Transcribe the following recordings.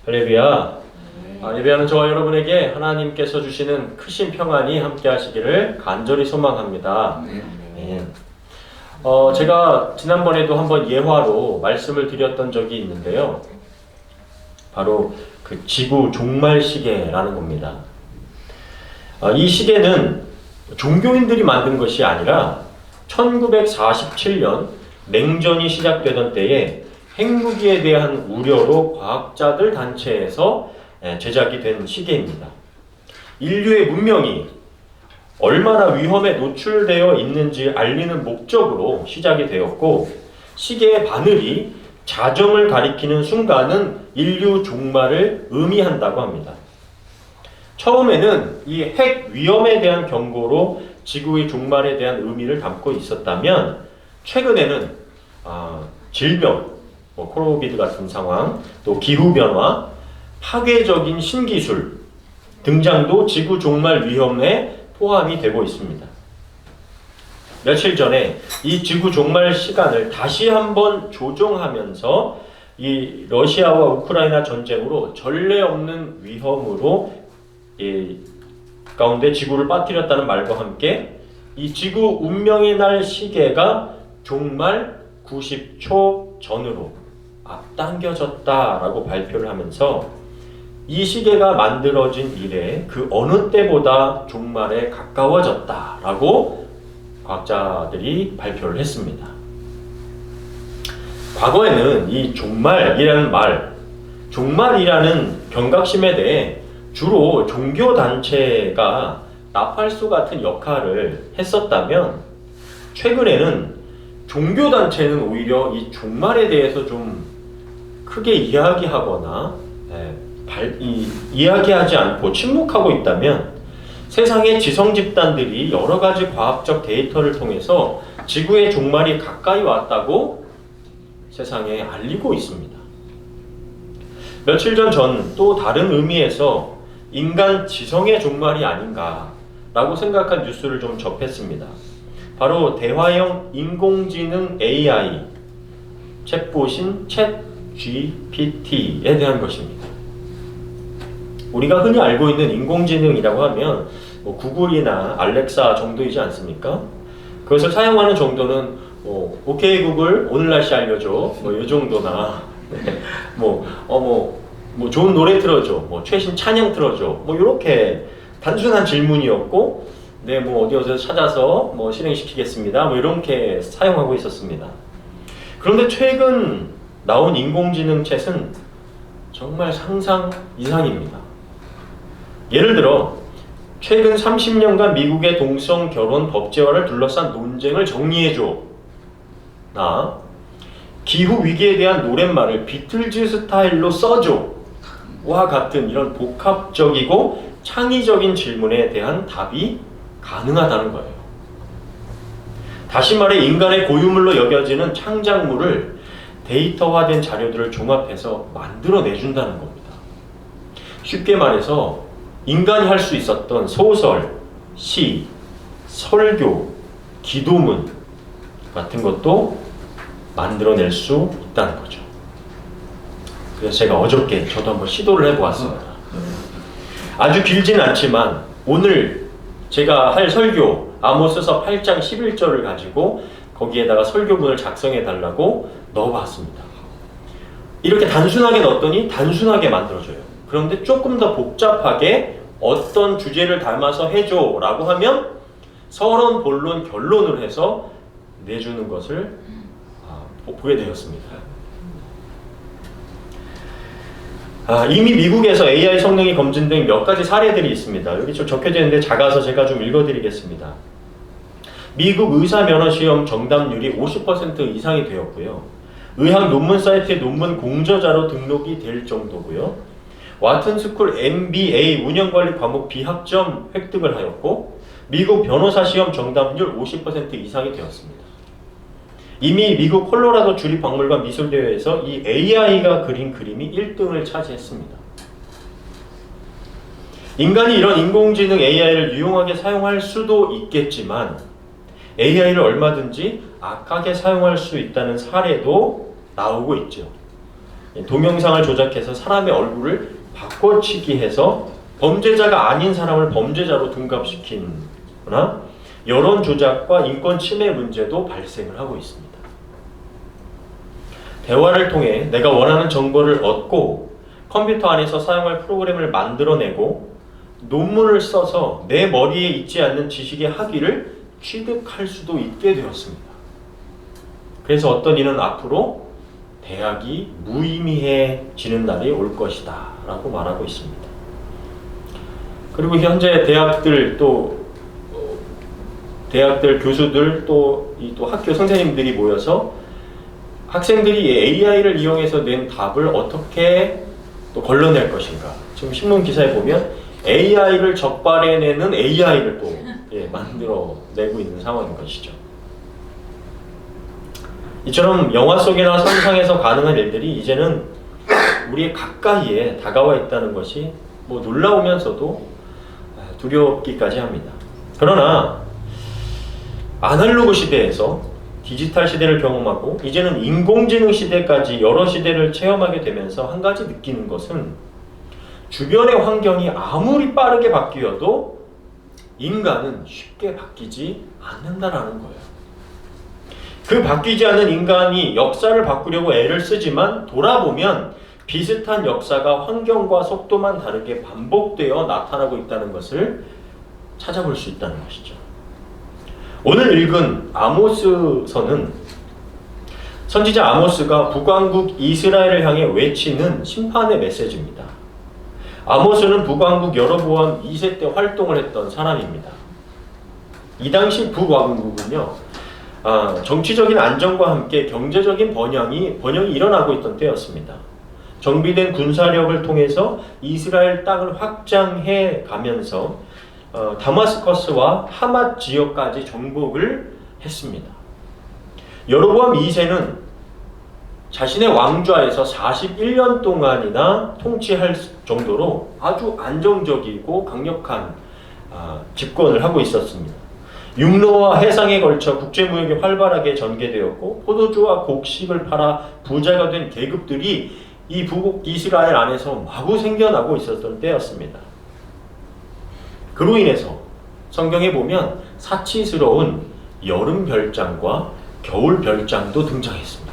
할렐루야. 예배하는 저와 여러분에게 하나님께서 주시는 크신 평안이 함께 하시기를 간절히 소망합니다. 네. 제가 지난번에도 한번 예화로 말씀을 드렸던 적이 있는데요. 바로 그 지구 종말 시계라는 겁니다. 이 시계는 종교인들이 만든 것이 아니라 1947년 냉전이 시작되던 때에 핵무기에 대한 우려로 과학자들 단체에서 제작이 된 시계입니다. 인류의 문명이 얼마나 위험에 노출되어 있는지 알리는 목적으로 시작이 되었고, 시계의 바늘이 자정을 가리키는 순간은 인류 종말을 의미한다고 합니다. 처음에는 이 핵 위험에 대한 경고로 지구의 종말에 대한 의미를 담고 있었다면, 최근에는 질병, 코로비드 같은 상황, 또 기후변화, 파괴적인 신기술 등장도 지구 종말 위험에 포함이 되고 있습니다. 며칠 전에 이 지구 종말 시간을 다시 한번 조정하면서 이 러시아와 우크라이나 전쟁으로 전례 없는 위험으로 가운데 지구를 빠뜨렸다는 말과 함께 이 지구 운명의 날 시계가 종말 90초 전으로 앞당겨졌다라고 발표를 하면서 이 시계가 만들어진 이래 그 어느 때보다 종말에 가까워졌다라고 과학자들이 발표를 했습니다. 과거에는 이 종말이라는 말, 종말이라는 경각심에 대해 주로 종교단체가 나팔수 같은 역할을 했었다면, 최근에는 종교단체는 오히려 이 종말에 대해서 좀 크게 이야기하거나 이야기하지 않고 침묵하고 있다면, 세상의 지성집단들이 여러 가지 과학적 데이터를 통해서 지구의 종말이 가까이 왔다고 세상에 알리고 있습니다. 며칠 전 또 다른 의미에서 인간 지성의 종말이 아닌가라고 생각한 뉴스를 좀 접했습니다. 바로 대화형 인공지능 AI, 챗봇인 챗GPT에 대한 것입니다. 우리가 흔히 알고 있는 인공지능이라고 하면 구글이나 알렉사 정도이지 않습니까? 그것을 사용하는 정도는 오케이 구글 오늘 날씨 알려줘, 이 정도나 좋은 노래 틀어줘, 최신 찬양 틀어줘, 이렇게 단순한 질문이었고, 어디서 찾아서 실행시키겠습니다, 이렇게 사용하고 있었습니다. 그런데 최근 나온 인공지능 챗은 정말 상상 이상입니다. 예를 들어 최근 30년간 미국의 동성 결혼 법제화를 둘러싼 논쟁을 정리해줘, 기후 위기에 대한 노랫말을 비틀즈 스타일로 써줘 와 같은 이런 복합적이고 창의적인 질문에 대한 답이 가능하다는 거예요. 다시 말해 인간의 고유물로 여겨지는 창작물을 데이터화된 자료들을 종합해서 만들어내준다는 겁니다. 쉽게 말해서 인간이 할 수 있었던 소설, 시, 설교, 기도문 같은 것도 만들어낼 수 있다는 거죠. 그래서 제가 어저께 저도 한번 시도를 해보았습니다. 아주 길진 않지만 오늘 제가 할 설교 아모스서 8장 11절을 가지고 거기에다가 설교문을 작성해 달라고 넣어봤습니다. 이렇게 단순하게 넣었더니 단순하게 만들어져요. 그런데 조금 더 복잡하게 어떤 주제를 담아서 해줘 라고 하면 서론, 본론, 결론을 해서 내주는 것을 보게 되었습니다. 이미 미국에서 AI 성능이 검증된 몇 가지 사례들이 있습니다. 여기 좀 적혀져 있는데 작아서 제가 좀 읽어드리겠습니다. 미국 의사 면허 시험 정답률이 50% 이상이 되었고요. 의학 논문 사이트에 논문 공저자로 등록이 될 정도고요. 와튼스쿨 MBA 운영관리 과목 B학점 획득을 하였고, 미국 변호사 시험 정답률 50% 이상이 되었습니다. 이미 미국 콜로라도 주립박물관 미술대회에서 이 AI가 그린 그림이 1등을 차지했습니다. 인간이 이런 인공지능 AI를 유용하게 사용할 수도 있겠지만 AI를 얼마든지 악하게 사용할 수 있다는 사례도 나오고 있죠. 동영상을 조작해서 사람의 얼굴을 바꿔치기 해서 범죄자가 아닌 사람을 범죄자로 둔갑시키거나 여론 조작과 인권 침해 문제도 발생을 하고 있습니다. 대화를 통해 내가 원하는 정보를 얻고 컴퓨터 안에서 사용할 프로그램을 만들어내고 논문을 써서 내 머리에 있지 않는 지식의 학위를 취득할 수도 있게 되었습니다. 그래서 어떤 이는 앞으로 대학이 무의미해지는 날이 올 것이다 라고 말하고 있습니다. 그리고 현재 대학들 교수들 또 학교 선생님들이 모여서 학생들이 AI를 이용해서 낸 답을 어떻게 또 걸러낼 것인가. 지금 신문 기사에 보면 AI를 적발해내는 AI를 또 만들어내고 있는 상황인 것이죠. 이처럼 영화 속이나 상상에서 가능한 일들이 이제는 우리의 가까이에 다가와 있다는 것이 놀라우면서도 두렵기까지 합니다. 그러나 아날로그 시대에서 디지털 시대를 경험하고 이제는 인공지능 시대까지 여러 시대를 체험하게 되면서 한 가지 느끼는 것은 주변의 환경이 아무리 빠르게 바뀌어도 인간은 쉽게 바뀌지 않는다라는 거예요. 그 바뀌지 않는 인간이 역사를 바꾸려고 애를 쓰지만 돌아보면 비슷한 역사가 환경과 속도만 다르게 반복되어 나타나고 있다는 것을 찾아볼 수 있다는 것이죠. 오늘 읽은 아모스서는 선지자 아모스가 북왕국 이스라엘을 향해 외치는 심판의 메시지입니다. 아모스는 북왕국 여로보암 2세 때 활동을 했던 사람입니다. 이 당시 북왕국은요, 정치적인 안정과 함께 경제적인 번영이 일어나고 있던 때였습니다. 정비된 군사력을 통해서 이스라엘 땅을 확장해 가면서 다마스커스와 하맛 지역까지 정복을 했습니다. 여로보암 2세는 자신의 왕좌에서 41년 동안이나 통치할 정도로 아주 안정적이고 강력한 집권을 하고 있었습니다. 육로와 해상에 걸쳐 국제무역이 활발하게 전개되었고 포도주와 곡식을 팔아 부자가 된 계급들이 이 북 이스라엘 안에서 마구 생겨나고 있었던 때였습니다. 그로 인해서 성경에 보면 사치스러운 여름 별장과 겨울 별장도 등장했습니다.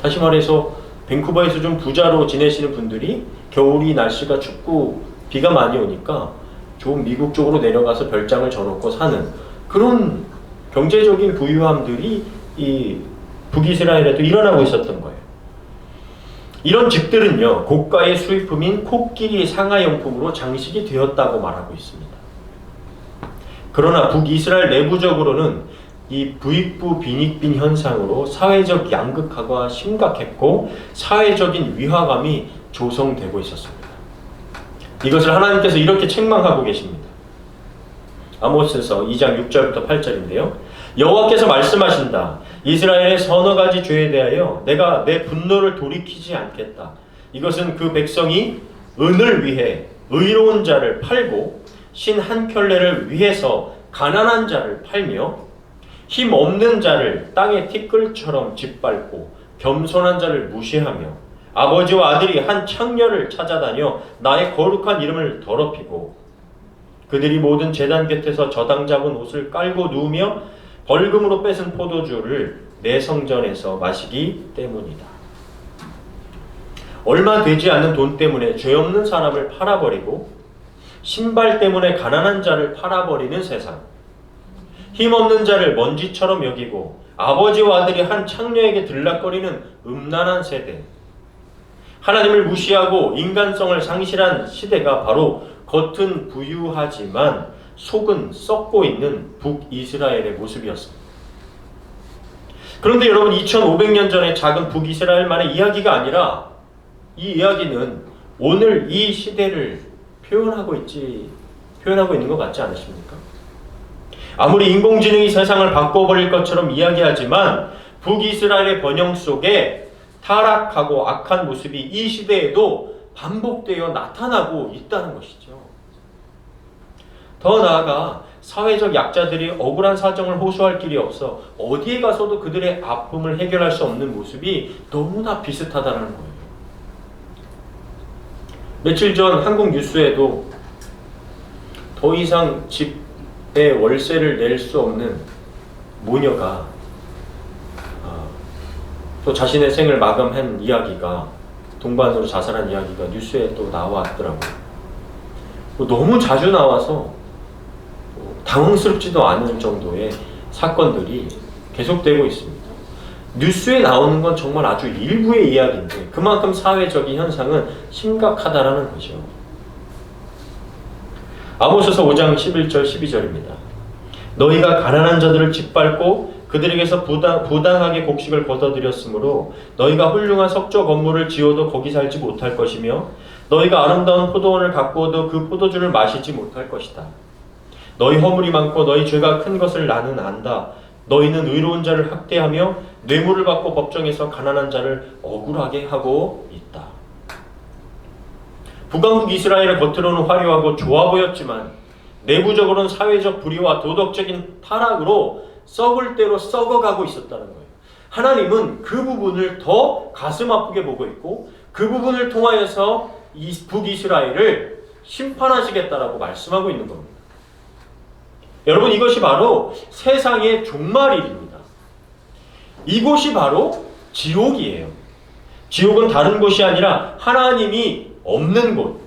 다시 말해서 밴쿠버에서 좀 부자로 지내시는 분들이 겨울이 날씨가 춥고 비가 많이 오니까 좋은 미국 쪽으로 내려가서 별장을 져놓고 사는 그런 경제적인 부유함들이 이 북이스라엘에도 일어나고 있었던 거예요. 이런 집들은요, 고가의 수입품인 코끼리 상하용품으로 장식이 되었다고 말하고 있습니다. 그러나 북이스라엘 내부적으로는 이 부익부 빈익빈 현상으로 사회적 양극화가 심각했고 사회적인 위화감이 조성되고 있었습니다. 이것을 하나님께서 이렇게 책망하고 계십니다. 아모스서 2장 6절부터 8절인데요. 여호와께서 말씀하신다. 이스라엘의 서너 가지 죄에 대하여 내가 내 분노를 돌이키지 않겠다. 이것은 그 백성이 은을 위해 의로운 자를 팔고 신 한 켤레를 위해서 가난한 자를 팔며 힘 없는 자를 땅의 티끌처럼 짓밟고 겸손한 자를 무시하며 아버지와 아들이 한 창녀를 찾아다녀 나의 거룩한 이름을 더럽히고 그들이 모든 제단 곁에서 저당 잡은 옷을 깔고 누우며 벌금으로 뺏은 포도주를 내 성전에서 마시기 때문이다. 얼마 되지 않는 돈 때문에 죄 없는 사람을 팔아버리고 신발 때문에 가난한 자를 팔아버리는 세상, 힘없는 자를 먼지처럼 여기고 아버지와 아들이 한 창녀에게 들락거리는 음란한 세대, 하나님을 무시하고 인간성을 상실한 시대가 바로 겉은 부유하지만 속은 썩고 있는 북이스라엘의 모습이었습니다. 그런데 여러분, 2500년 전의 작은 북이스라엘만의 이야기가 아니라 이 이야기는 오늘 이 시대를 표현하고 있는 것 같지 않으십니까? 아무리 인공지능이 세상을 바꿔버릴 것처럼 이야기하지만 북이스라엘의 번영 속에 타락하고 악한 모습이 이 시대에도 반복되어 나타나고 있다는 것이죠. 더 나아가 사회적 약자들이 억울한 사정을 호소할 길이 없어 어디에 가서도 그들의 아픔을 해결할 수 없는 모습이 너무나 비슷하다는 거예요. 며칠 전 한국 뉴스에도 더 이상 집에 월세를 낼 수 없는 모녀가 또 자신의 생을 마감한 이야기가, 동반으로 자살한 이야기가 뉴스에 또 나왔더라고요. 너무 자주 나와서 당황스럽지도 않은 정도의 사건들이 계속되고 있습니다. 뉴스에 나오는 건 정말 아주 일부의 이야기인데 그만큼 사회적인 현상은 심각하다라는 거죠. 아모스서 5장 11절 12절입니다. 너희가 가난한 자들을 짓밟고 그들에게서 부당하게 곡식을 거둬들였으므로 너희가 훌륭한 석조 건물을 지어도 거기 살지 못할 것이며 너희가 아름다운 포도원을 가꾸어도 그 포도주를 마시지 못할 것이다. 너희 허물이 많고 너희 죄가 큰 것을 나는 안다. 너희는 의로운 자를 학대하며 뇌물을 받고 법정에서 가난한 자를 억울하게 하고 있다. 북왕국 이스라엘은 겉으로는 화려하고 좋아 보였지만 내부적으로는 사회적 불의와 도덕적인 타락으로 썩을 대로 썩어가고 있었다는 거예요. 하나님은 그 부분을 더 가슴 아프게 보고 있고 그 부분을 통하여서 북이스라엘을 심판하시겠다라고 말씀하고 있는 겁니다. 여러분, 이것이 바로 세상의 종말일입니다. 이곳이 바로 지옥이에요. 지옥은 다른 곳이 아니라 하나님이 없는 곳,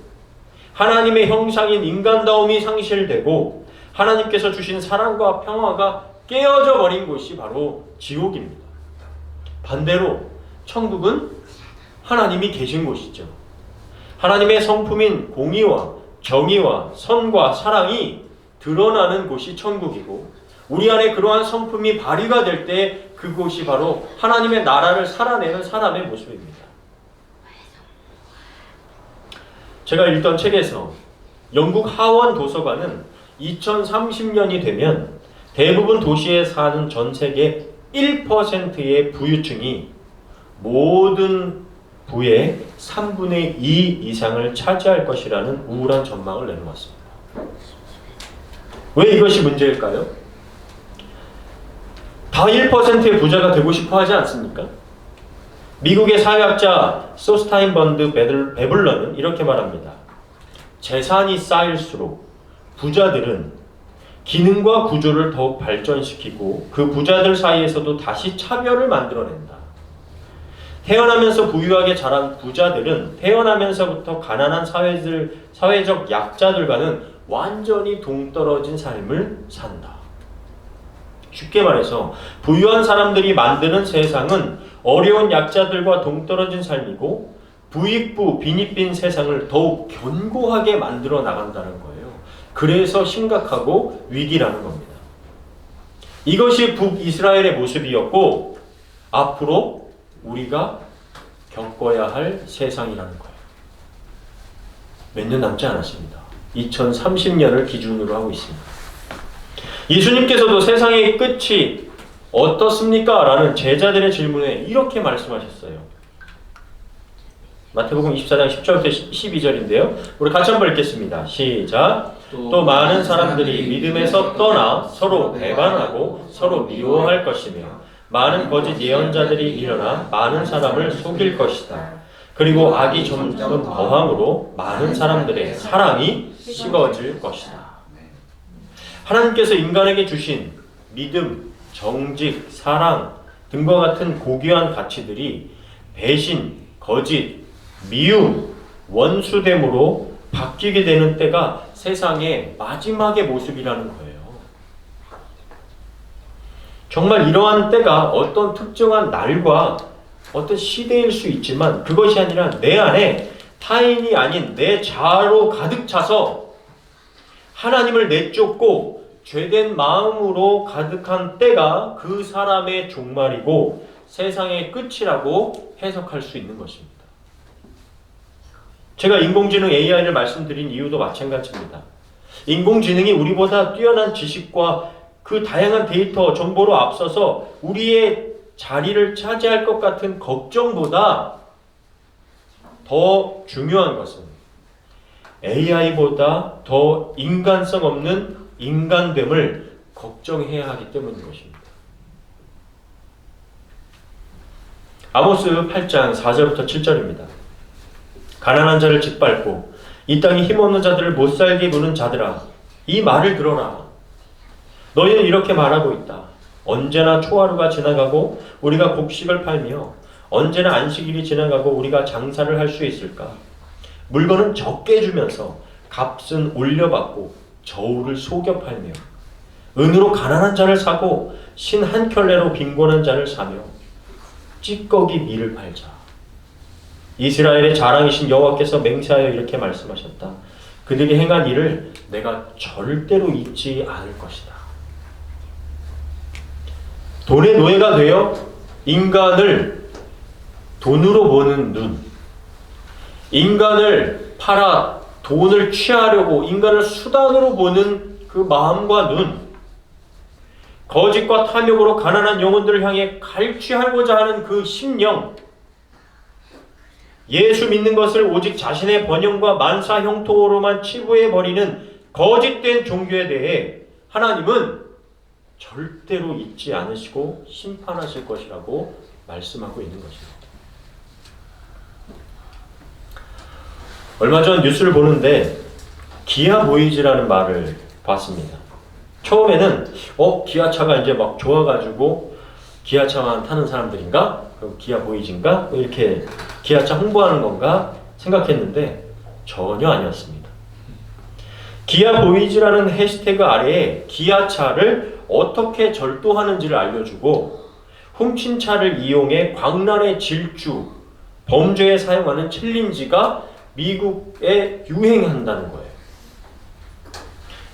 하나님의 형상인 인간다움이 상실되고 하나님께서 주신 사랑과 평화가 깨어져 버린 곳이 바로 지옥입니다. 반대로 천국은 하나님이 계신 곳이죠. 하나님의 성품인 공의와 정의와 선과 사랑이 드러나는 곳이 천국이고 우리 안에 그러한 성품이 발휘가 될 때 그곳이 바로 하나님의 나라를 살아내는 사람의 모습입니다. 제가 읽던 책에서 영국 하원 도서관은 2030년이 되면 대부분 도시에 사는 전 세계 1%의 부유층이 모든 부의 3분의 2 이상을 차지할 것이라는 우울한 전망을 내놓았습니다. 왜 이것이 문제일까요? 다 1%의 부자가 되고 싶어 하지 않습니까? 미국의 사회학자 소스타인번드 베블런은 이렇게 말합니다. 재산이 쌓일수록 부자들은 기능과 구조를 더욱 발전시키고 그 부자들 사이에서도 다시 차별을 만들어낸다. 태어나면서 부유하게 자란 부자들은 태어나면서부터 가난한 사회적 약자들과는 완전히 동떨어진 삶을 산다. 쉽게 말해서 부유한 사람들이 만드는 세상은 어려운 약자들과 동떨어진 삶이고 부익부 빈익빈 세상을 더욱 견고하게 만들어 나간다는 거예요. 그래서 심각하고 위기라는 겁니다. 이것이 북이스라엘의 모습이었고 앞으로 우리가 겪어야 할 세상이라는 거예요. 몇 년 남지 않았습니다. 2030년을 기준으로 하고 있습니다. 예수님께서도 세상의 끝이 어떻습니까? 라는 제자들의 질문에 이렇게 말씀하셨어요. 마태복음 24장 10절부터 12절인데요. 우리 같이 한번 읽겠습니다. 시작. 또 많은 사람들이 믿음에서 떠나 서로 배반하고 서로 미워할 것이며 많은 거짓 예언자들이 일어나 많은 사람을 속일 것이다. 그리고 악이 점점 더함으로 많은 사람들의 사랑이 식어질 것이다. 하나님께서 인간에게 주신 믿음, 정직, 사랑 등과 같은 고귀한 가치들이 배신, 거짓, 미움, 원수됨으로 바뀌게 되는 때가 세상의 마지막의 모습이라는 거예요. 정말 이러한 때가 어떤 특정한 날과 어떤 시대일 수 있지만 그것이 아니라 내 안에 타인이 아닌 내 자아로 가득 차서 하나님을 내쫓고 죄된 마음으로 가득한 때가 그 사람의 종말이고 세상의 끝이라고 해석할 수 있는 것입니다. 제가 인공지능 AI를 말씀드린 이유도 마찬가지입니다. 인공지능이 우리보다 뛰어난 지식과 그 다양한 데이터, 정보로 앞서서 우리의 자리를 차지할 것 같은 걱정보다 더 중요한 것은 AI보다 더 인간성 없는 인간됨을 걱정해야 하기 때문인 것입니다. 아모스 8장 4절부터 7절입니다. 가난한 자를 짓밟고 이 땅에 힘없는 자들을 못살게 구는 자들아, 이 말을 들어라. 너희는 이렇게 말하고 있다. 언제나 초하루가 지나가고 우리가 곡식을 팔며 언제나 안식일이 지나가고 우리가 장사를 할 수 있을까? 물건은 적게 주면서 값은 올려받고 저울을 속여 팔며 은으로 가난한 자를 사고 신 한 켤레로 빈곤한 자를 사며 찌꺼기 밀을 팔자. 이스라엘의 자랑이신 여호와께서 맹세하여 이렇게 말씀하셨다. 그들이 행한 일을 내가 절대로 잊지 않을 것이다. 돈의 노예가 되어 인간을 돈으로 보는 눈, 인간을 팔아 돈을 취하려고 인간을 수단으로 보는 그 마음과 눈, 거짓과 탐욕으로 가난한 영혼들을 향해 갈취하고자 하는 그 심령, 예수 믿는 것을 오직 자신의 번영과 만사 형통으로만 치부해버리는 거짓된 종교에 대해 하나님은 절대로 잊지 않으시고 심판하실 것이라고 말씀하고 있는 것입니다. 얼마 전 뉴스를 보는데 기아 보이즈라는 말을 봤습니다. 처음에는 기아차가 이제 막 좋아가지고 기아차만 타는 사람들인가? 기아 보이즈인가? 이렇게 기아차 홍보하는 건가? 생각했는데 전혀 아니었습니다. 기아 보이즈라는 해시태그 아래에 기아차를 어떻게 절도하는지를 알려주고 훔친 차를 이용해 광란의 질주, 범죄에 사용하는 챌린지가 미국에 유행한다는 거예요.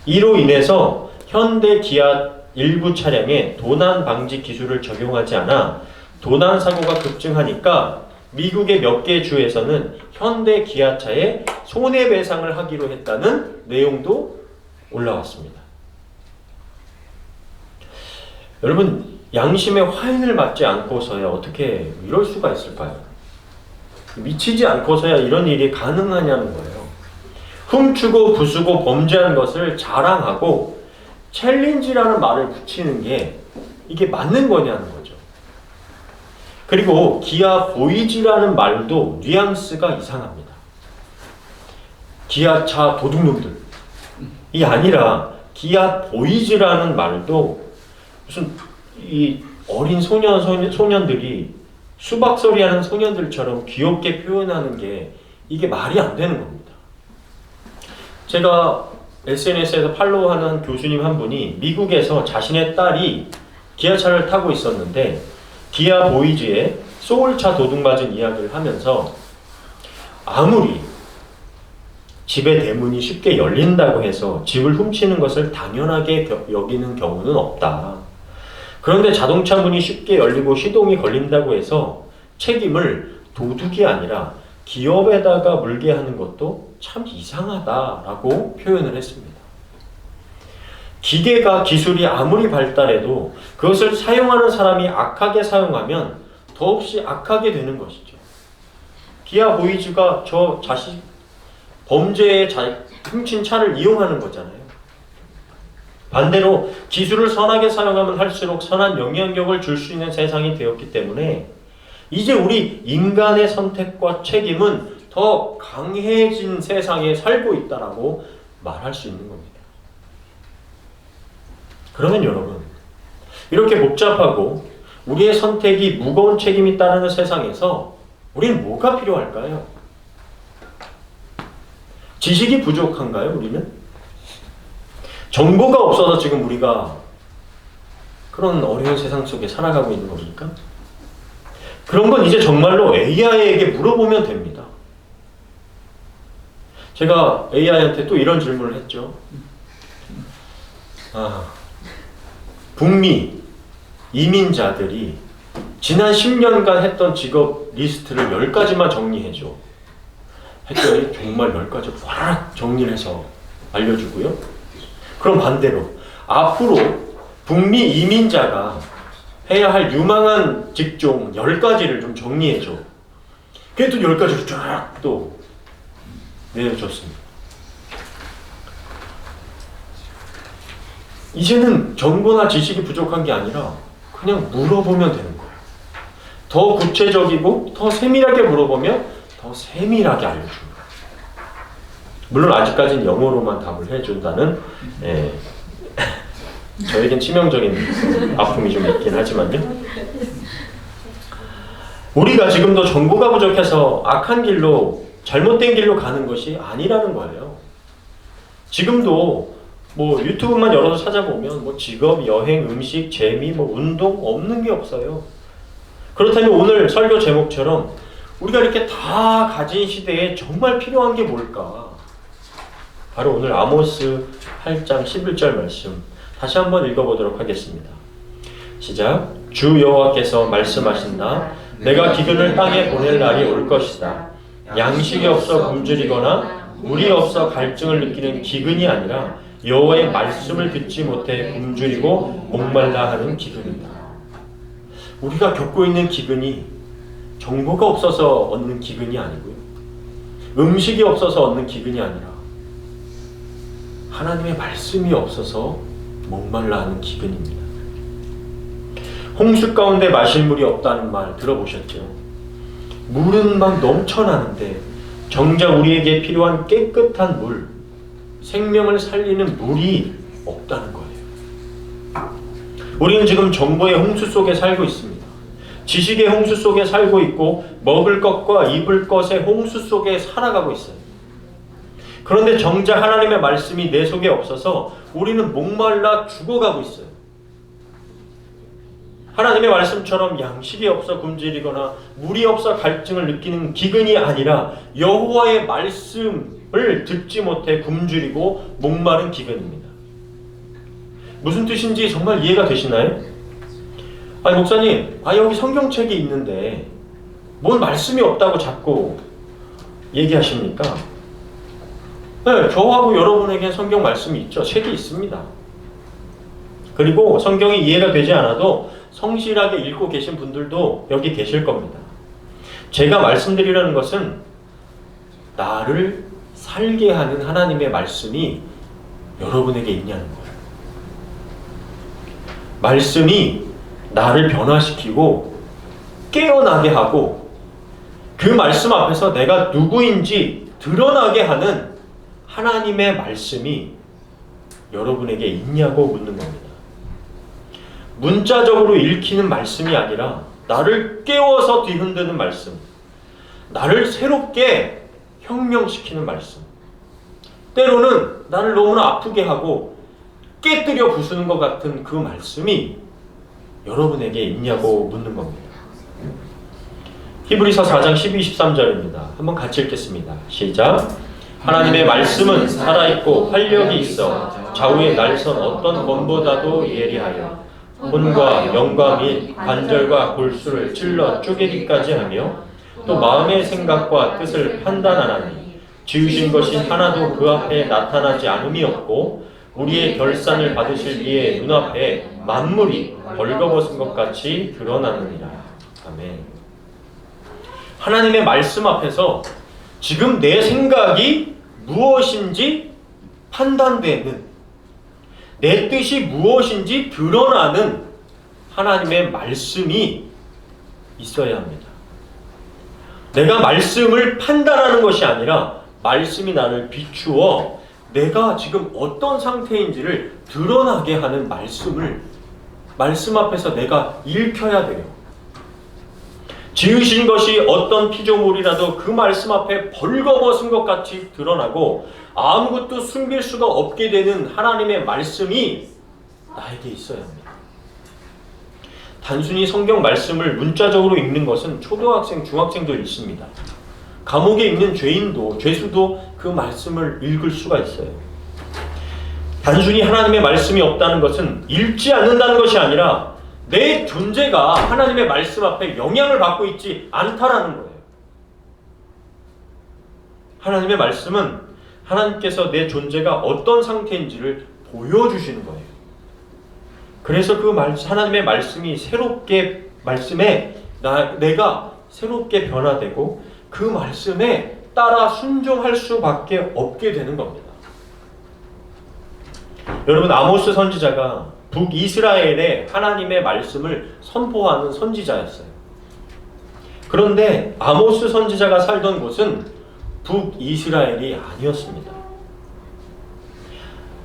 이로 인해서 현대 기아 일부 차량에 도난 방지 기술을 적용하지 않아 도난 사고가 급증하니까 미국의 몇 개 주에서는 현대 기아차에 손해배상을 하기로 했다는 내용도 올라왔습니다. 여러분, 양심의 화인을 맞지 않고서야 어떻게 이럴 수가 있을까요? 미치지 않고서야 이런 일이 가능하냐는 거예요. 훔치고 부수고 범죄한 것을 자랑하고 챌린지라는 말을 붙이는 게 이게 맞는 거냐는 거죠. 그리고 기아 보이즈라는 말도 뉘앙스가 이상합니다. 기아차 도둑놈들 이 아니라 기아 보이즈라는 말도 무슨 이 어린 소년들이 수박소리하는 소년들처럼 귀엽게 표현하는 게 이게 말이 안 되는 겁니다. 제가 SNS에서 팔로우하는 교수님 한 분이 미국에서 자신의 딸이 기아차를 타고 있었는데 기아 보이즈에 소울차 도둑맞은 이야기를 하면서 아무리 집의 대문이 쉽게 열린다고 해서 집을 훔치는 것을 당연하게 여기는 경우는 없다. 그런데 자동차 문이 쉽게 열리고 시동이 걸린다고 해서 책임을 도둑이 아니라 기업에다가 물게 하는 것도 참 이상하다라고 표현을 했습니다. 기계가 기술이 아무리 발달해도 그것을 사용하는 사람이 악하게 사용하면 더없이 악하게 되는 것이죠. 기아 보이즈가 저 자식 범죄에 훔친 차를 이용하는 거잖아요. 반대로 기술을 선하게 사용하면 할수록 선한 영향력을 줄 수 있는 세상이 되었기 때문에 이제 우리 인간의 선택과 책임은 더 강해진 세상에 살고 있다라고 말할 수 있는 겁니다. 그러면 여러분, 이렇게 복잡하고 우리의 선택이 무거운 책임이 따르는 세상에서 우리는 뭐가 필요할까요? 지식이 부족한가요, 우리는? 정보가 없어서 지금 우리가 그런 어려운 세상 속에 살아가고 있는 겁니까? 그런 건 이제 정말로 AI에게 물어보면 됩니다. 제가 AI한테 또 이런 질문을 했죠. 북미 이민자들이 지난 10년간 했던 직업 리스트를 10가지만 정리해줘. 했더니 정말 10가지 확 정리를 해서 알려주고요. 그럼 반대로 앞으로 북미 이민자가 해야 할 유망한 직종 10가지를 좀 정리해줘. 그게 또 10가지를 쫙 또 내려줬습니다. 이제는 정보나 지식이 부족한 게 아니라 그냥 물어보면 되는 거예요. 더 구체적이고 더 세밀하게 물어보면 더 세밀하게 알려줍니다. 물론 아직까지는 영어로만 답을 해준다는 저에겐 치명적인 아픔이 좀 있긴 하지만요. 우리가 지금도 정보가 부족해서 악한 길로 잘못된 길로 가는 것이 아니라는 거예요. 지금도 뭐 유튜브만 열어서 찾아보면 뭐 직업, 여행, 음식, 재미, 뭐 운동 없는 게 없어요. 그렇다면 오늘 설교 제목처럼 우리가 이렇게 다 가진 시대에 정말 필요한 게 뭘까? 바로 오늘 아모스 8장 11절 말씀 다시 한번 읽어보도록 하겠습니다. 시작. 주 여호와께서 말씀하신다. 내가 기근을 땅에 보낼 날이 올 것이다. 양식이 없어 굶주리거나 물이 없어 갈증을 느끼는 기근이 아니라 여호와의 말씀을 듣지 못해 굶주리고 목말라 하는 기근이다. 우리가 겪고 있는 기근이 정보가 없어서 얻는 기근이 아니고요. 음식이 없어서 얻는 기근이 아니라 하나님의 말씀이 없어서 목말라 하는 기근입니다. 홍수 가운데 마실 물이 없다는 말 들어보셨죠? 물은 막 넘쳐나는데 정작 우리에게 필요한 깨끗한 물, 생명을 살리는 물이 없다는 거예요. 우리는 지금 정보의 홍수 속에 살고 있습니다. 지식의 홍수 속에 살고 있고 먹을 것과 입을 것의 홍수 속에 살아가고 있어요. 그런데 정작 하나님의 말씀이 내 속에 없어서 우리는 목말라 죽어가고 있어요. 하나님의 말씀처럼 양식이 없어 굶주리거나 물이 없어 갈증을 느끼는 기근이 아니라 여호와의 말씀을 듣지 못해 굶주리고 목마른 기근입니다. 무슨 뜻인지 정말 이해가 되시나요? 아니 목사님, 여기 성경책이 있는데 뭔 말씀이 없다고 자꾸 얘기하십니까? 네, 저하고 여러분에게 성경 말씀이 있죠. 책이 있습니다. 그리고 성경이 이해가 되지 않아도 성실하게 읽고 계신 분들도 여기 계실 겁니다. 제가 말씀드리려는 것은 나를 살게 하는 하나님의 말씀이 여러분에게 있냐는 거예요. 말씀이 나를 변화시키고 깨어나게 하고 그 말씀 앞에서 내가 누구인지 드러나게 하는 하나님의 말씀이 여러분에게 있냐고 묻는 겁니다. 문자적으로 읽히는 말씀이 아니라 나를 깨워서 뒤흔드는 말씀, 나를 새롭게 혁명시키는 말씀, 때로는 나를 너무나 아프게 하고 깨뜨려 부수는 것 같은 그 말씀이 여러분에게 있냐고 묻는 겁니다. 히브리서 4장 12, 13절입니다. 한번 같이 읽겠습니다. 시작. 하나님의 말씀은 살아있고 활력이 있어 좌우의 날선 어떤 검보다도 예리하여 혼과 영과 및 관절과 골수를 찔러 쪼개기까지 하며 또 마음의 생각과 뜻을 판단하나니 지으신 것이 하나도 그 앞에 나타나지 않음이 없고 우리의 결산을 받으실 이의 눈앞에 만물이 벌거벗은 것 같이 드러나느니라. 아멘. 하나님의 말씀 앞에서 지금 내 생각이 무엇인지 판단되는, 내 뜻이 무엇인지 드러나는 하나님의 말씀이 있어야 합니다. 내가 말씀을 판단하는 것이 아니라 말씀이 나를 비추어 내가 지금 어떤 상태인지를 드러나게 하는 말씀 앞에서 내가 읽혀야 돼요. 지으신 것이 어떤 피조물이라도 그 말씀 앞에 벌거벗은 것 같이 드러나고 아무것도 숨길 수가 없게 되는 하나님의 말씀이 나에게 있어야 합니다. 단순히 성경 말씀을 문자적으로 읽는 것은 초등학생, 중학생도 읽습니다. 감옥에 있는 죄수도 그 말씀을 읽을 수가 있어요. 단순히 하나님의 말씀이 없다는 것은 읽지 않는다는 것이 아니라 내 존재가 하나님의 말씀 앞에 영향을 받고 있지 않다라는 거예요. 하나님의 말씀은 하나님께서 내 존재가 어떤 상태인지를 보여주시는 거예요. 그래서 그 하나님의 말씀이 내가 새롭게 변화되고 그 말씀에 따라 순종할 수밖에 없게 되는 겁니다. 여러분, 아모스 선지자가 북이스라엘에 하나님의 말씀을 선포하는 선지자였어요. 그런데 아모스 선지자가 살던 곳은 북이스라엘이 아니었습니다.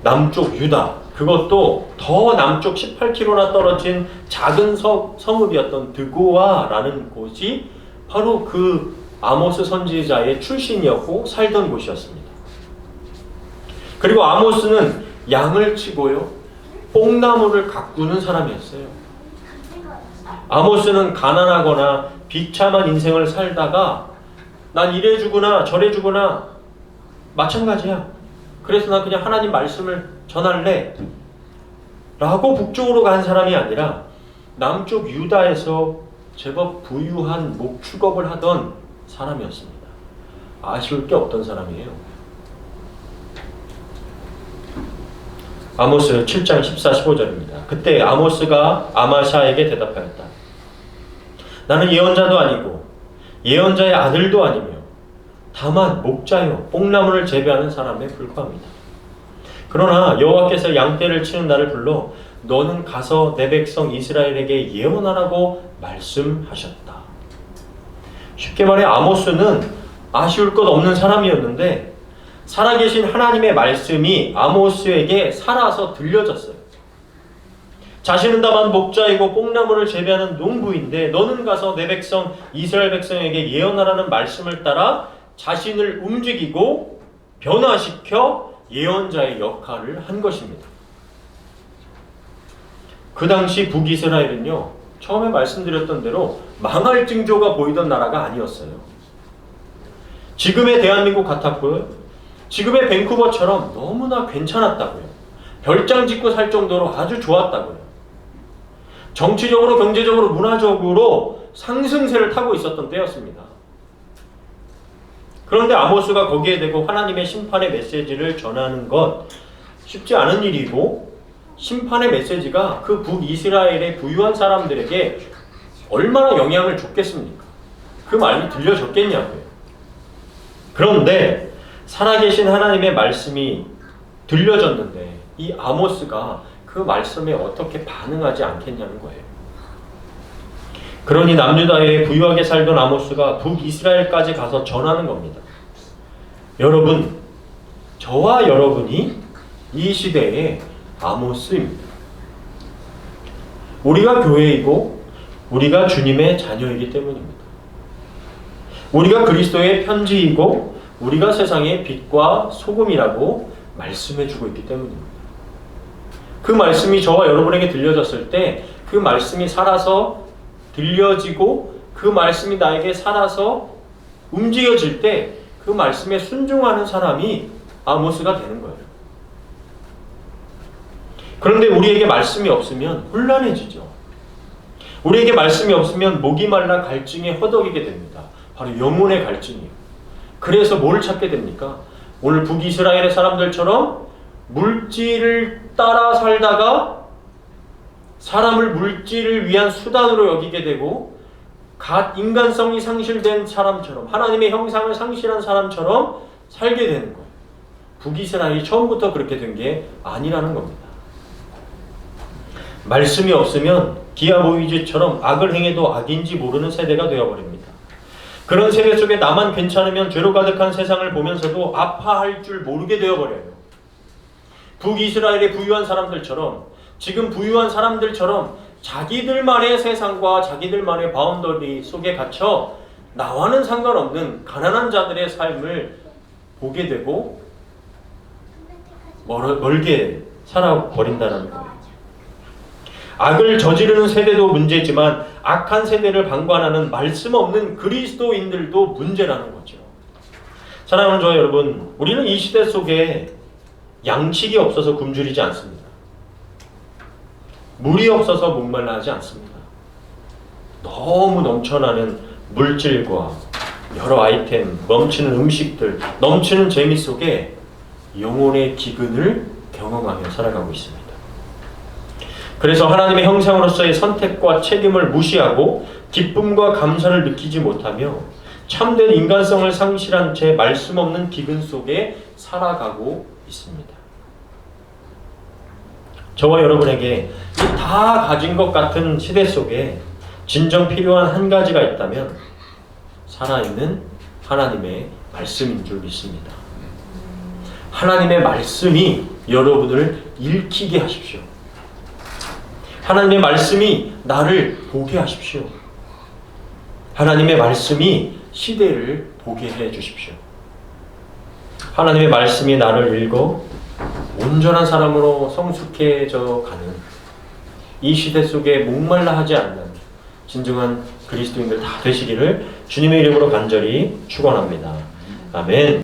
남쪽 유다, 그것도 더 남쪽 18km나 떨어진 작은 성읍이었던 드고아라는 곳이 바로 그 아모스 선지자의 출신이었고 살던 곳이었습니다. 그리고 아모스는 양을 치고요, 뽕나무를 가꾸는 사람이었어요. 아모스는 가난하거나 비참한 인생을 살다가 난 이래 주거나 저래 주거나 마찬가지야, 그래서 난 그냥 하나님 말씀을 전할래 라고 북쪽으로 간 사람이 아니라 남쪽 유다에서 제법 부유한 목축업을 하던 사람이었습니다. 아쉬울 게 없던 사람이에요. 아모스 7장 14, 15절입니다. 그때 아모스가 아마샤에게 대답하였다. 나는 예언자도 아니고 예언자의 아들도 아니며 다만 목자요 뽕나무를 재배하는 사람에 불과합니다. 그러나 여호와께서 양떼를 치는 나를 불러 너는 가서 내 백성 이스라엘에게 예언하라고 말씀하셨다. 쉽게 말해 아모스는 아쉬울 것 없는 사람이었는데 살아계신 하나님의 말씀이 아모스에게 살아서 들려졌어요. 자신은 다만 목자이고 뽕나무를 재배하는 농부인데 너는 가서 내 백성 이스라엘 백성에게 예언하라는 말씀을 따라 자신을 움직이고 변화시켜 예언자의 역할을 한 것입니다. 그 당시 북이스라엘은요, 처음에 말씀드렸던 대로 망할 징조가 보이던 나라가 아니었어요. 지금의 대한민국 같았고요, 지금의 밴쿠버처럼 너무나 괜찮았다고요. 별장 짓고 살 정도로 아주 좋았다고요. 정치적으로, 경제적으로, 문화적으로 상승세를 타고 있었던 때였습니다. 그런데 아모스가 거기에 대고 하나님의 심판의 메시지를 전하는 것 쉽지 않은 일이고, 심판의 메시지가 그 북이스라엘의 부유한 사람들에게 얼마나 영향을 줬겠습니까? 그 말이 들려졌겠냐고요. 그런데 살아계신 하나님의 말씀이 들려졌는데 이 아모스가 그 말씀에 어떻게 반응하지 않겠냐는 거예요. 그러니 남유다에 부유하게 살던 아모스가 북이스라엘까지 가서 전하는 겁니다. 여러분, 저와 여러분이 이 시대의 아모스입니다. 우리가 교회이고 우리가 주님의 자녀이기 때문입니다. 우리가 그리스도의 편지이고 우리가 세상의 빛과 소금이라고 말씀해주고 있기 때문입니다. 그 말씀이 저와 여러분에게 들려졌을 때 그 말씀이 살아서 들려지고 그 말씀이 나에게 살아서 움직여질 때 그 말씀에 순종하는 사람이 아모스가 되는 거예요. 그런데 우리에게 말씀이 없으면 혼란해지죠. 우리에게 말씀이 없으면 목이 말라 갈증에 허덕이게 됩니다. 바로 영혼의 갈증이에요. 그래서 뭘 찾게 됩니까? 오늘 북이스라엘의 사람들처럼 물질을 따라 살다가 사람을 물질을 위한 수단으로 여기게 되고 인간성이 상실된 사람처럼, 하나님의 형상을 상실한 사람처럼 살게 되는 거예요. 북이스라엘이 처음부터 그렇게 된 게 아니라는 겁니다. 말씀이 없으면 기아보이즈처럼 악을 행해도 악인지 모르는 세대가 되어버립니다. 그런 세대 속에 나만 괜찮으면 죄로 가득한 세상을 보면서도 아파할 줄 모르게 되어버려요. 북이스라엘의 부유한 사람들처럼, 지금 부유한 사람들처럼 자기들만의 세상과 자기들만의 바운더리 속에 갇혀 나와는 상관없는 가난한 자들의 삶을 보게 되고 멀게 살아버린다는 거예요. 악을 저지르는 세대도 문제지만 악한 세대를 방관하는 말씀 없는 그리스도인들도 문제라는 거죠. 사랑하는 저와 여러분, 우리는 이 시대 속에 양식이 없어서 굶주리지 않습니다. 물이 없어서 목말라 하지 않습니다. 너무 넘쳐나는 물질과 여러 아이템, 넘치는 음식들, 넘치는 재미 속에 영혼의 기근을 경험하며 살아가고 있습니다. 그래서 하나님의 형상으로서의 선택과 책임을 무시하고 기쁨과 감사를 느끼지 못하며 참된 인간성을 상실한 채 말씀 없는 기근 속에 살아가고 있습니다. 저와 여러분에게 이 다 가진 것 같은 시대 속에 진정 필요한 한 가지가 있다면 살아있는 하나님의 말씀인 줄 믿습니다. 하나님의 말씀이 여러분을 읽히게 하십시오. 하나님의 말씀이 나를 보게 하십시오. 하나님의 말씀이 시대를 보게 해 주십시오. 하나님의 말씀이 나를 읽어 온전한 사람으로 성숙해져 가는 이 시대 속에 목말라 하지 않는 진정한 그리스도인들 다 되시기를 주님의 이름으로 간절히 축원합니다. 아멘.